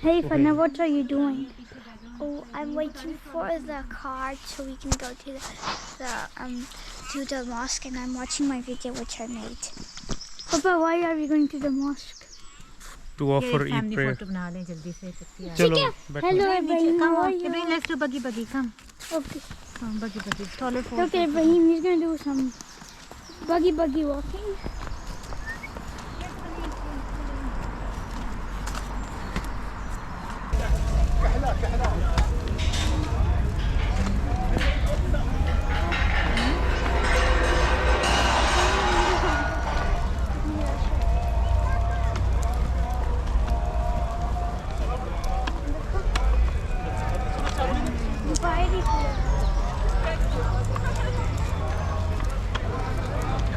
Hey Fana, what are you doing? Oh, I'm waiting for the car so we can go to the mosque, and I'm watching my video which I made. Papa, why are we going to the mosque? To offer Eid family prayer. photo बना लें जल्दी से कितनी चलो बैठो. Hello Ibrahim, Come how are on, you? Ibrahim, let's do buggy, come. Okay. Buggy, taller for. Okay, Ibrahim, he's gonna do some buggy walking.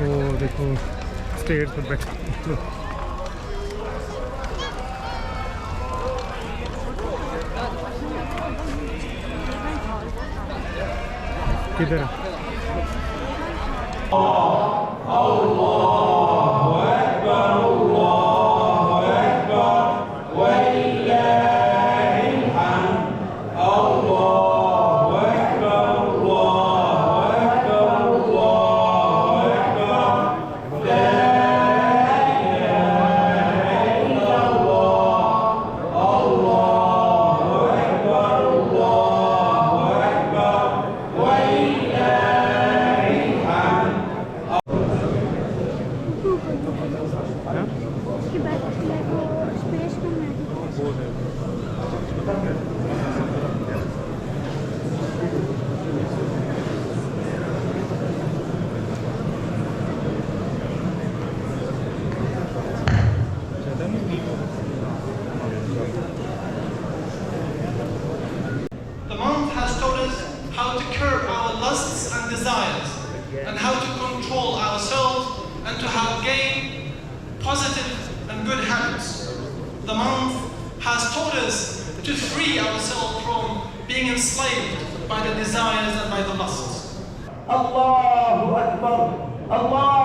वो देखो stairs पे बैठ. किधर? The month has taught us how to curb our lusts and desires, and how to control ourselves and to have gain positive and good habits. The month has taught us to free ourselves from being enslaved by the desires and by the lusts. الله أكبر الله